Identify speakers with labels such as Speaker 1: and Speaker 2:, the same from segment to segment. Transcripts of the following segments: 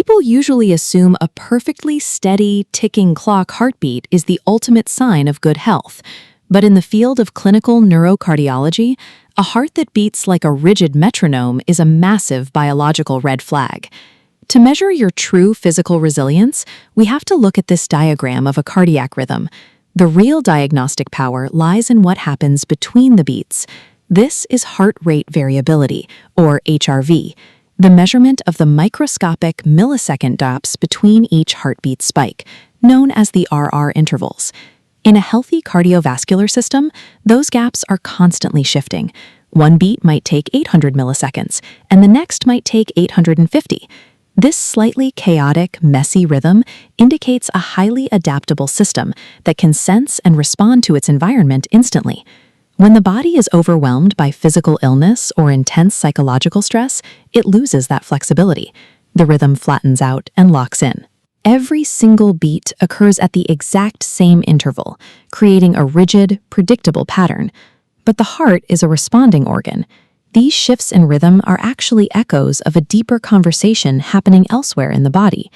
Speaker 1: People usually assume a perfectly steady, ticking clock heartbeat is the ultimate sign of good health. But in the field of clinical neurocardiology, a heart that beats like a rigid metronome is a massive biological red flag. To measure your true physical resilience, we have to look at this diagram of a cardiac rhythm. The real diagnostic power lies in what happens between the beats. This is heart rate variability, or HRV, the measurement of the microscopic millisecond gaps between each heartbeat spike, known as the RR intervals. In a healthy cardiovascular system, those gaps are constantly shifting. One beat might take 800 milliseconds, and the next might take 850. This slightly chaotic, messy rhythm indicates a highly adaptable system that can sense and respond to its environment instantly. When the body is overwhelmed by physical illness or intense psychological stress, it loses that flexibility. The rhythm flattens out and locks in. Every single beat occurs at the exact same interval, creating a rigid, predictable pattern. But the heart is a responding organ. These shifts in rhythm are actually echoes of a deeper conversation happening elsewhere in the body.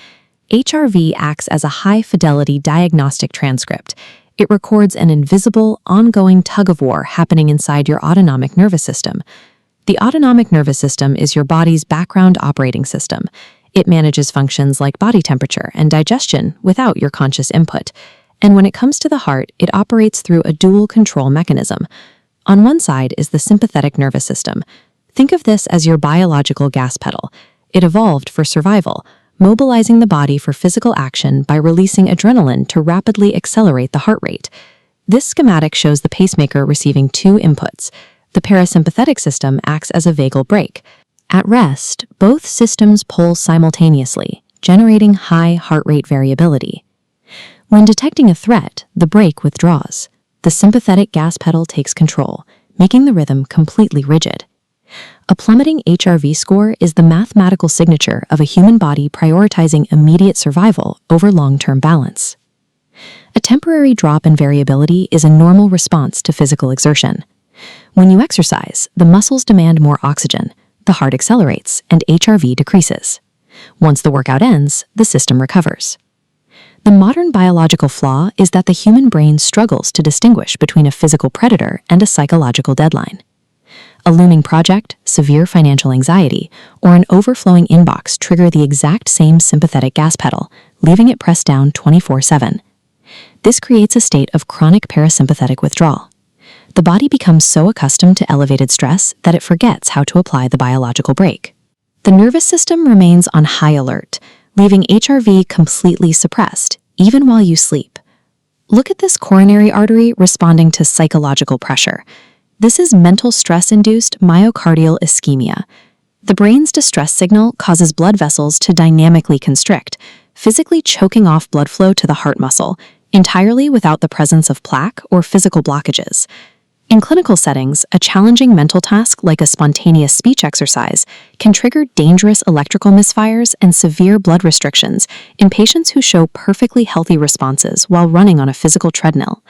Speaker 1: HRV acts as a high-fidelity diagnostic transcript. It records an invisible, ongoing tug-of-war happening inside your autonomic nervous system. The autonomic nervous system is your body's background operating system. It manages functions like body temperature and digestion without your conscious input. And when it comes to the heart, it operates through a dual control mechanism. On one side is the sympathetic nervous system. Think of this as your biological gas pedal. It evolved for survival, mobilizing the body for physical action by releasing adrenaline to rapidly accelerate the heart rate. This schematic shows the pacemaker receiving two inputs. The parasympathetic system acts as a vagal brake. At rest, both systems pulse simultaneously, generating high heart rate variability. When detecting a threat, the brake withdraws. The sympathetic gas pedal takes control, making the rhythm completely rigid. A plummeting HRV score is the mathematical signature of a human body prioritizing immediate survival over long-term balance. A temporary drop in variability is a normal response to physical exertion. When you exercise, the muscles demand more oxygen, the heart accelerates, and HRV decreases. Once the workout ends, the system recovers. The modern biological flaw is that the human brain struggles to distinguish between a physical predator and a psychological deadline. A looming project, severe financial anxiety, or an overflowing inbox trigger the exact same sympathetic gas pedal, leaving it pressed down 24/7. This creates a state of chronic parasympathetic withdrawal. The body becomes so accustomed to elevated stress that it forgets how to apply the biological brake. The nervous system remains on high alert, leaving HRV completely suppressed, even while you sleep. Look at this coronary artery responding to psychological pressure. This is mental stress-induced myocardial ischemia. The brain's distress signal causes blood vessels to dynamically constrict, physically choking off blood flow to the heart muscle, entirely without the presence of plaque or physical blockages. In clinical settings, a challenging mental task like a spontaneous speech exercise can trigger dangerous electrical misfires and severe blood restrictions in patients who show perfectly healthy responses while running on a physical treadmill.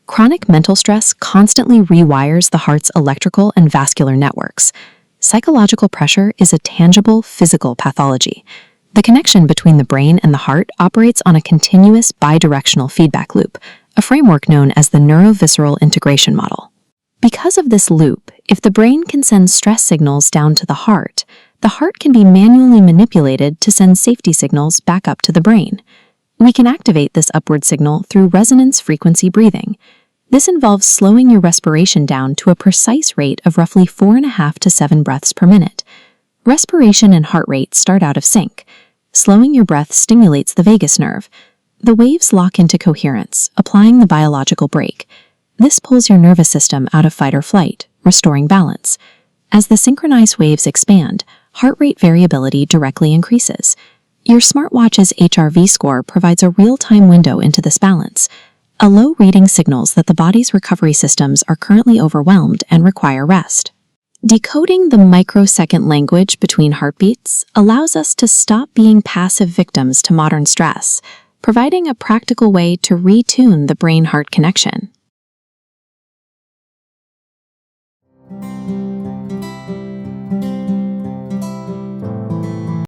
Speaker 1: Chronic mental stress constantly rewires the heart's electrical and vascular networks. Psychological pressure is a tangible physical pathology. The connection between the brain and the heart operates on a continuous bidirectional feedback loop, a framework known as the neurovisceral integration model. Because of this loop, if the brain can send stress signals down to the heart can be manually manipulated to send safety signals back up to the brain. We can activate this upward signal through resonance frequency breathing. This involves slowing your respiration down to a precise rate of roughly 4.5 to 7 breaths per minute. Respiration and heart rate start out of sync. Slowing your breath stimulates the vagus nerve. The waves lock into coherence, applying the biological brake. This pulls your nervous system out of fight or flight, restoring balance. As the synchronized waves expand, heart rate variability directly increases. Your smartwatch's HRV score provides a real-time window into this balance. A low reading signals that the body's recovery systems are currently overwhelmed and require rest. Decoding the microsecond language between heartbeats allows us to stop being passive victims to modern stress, providing a practical way to retune the brain-heart connection.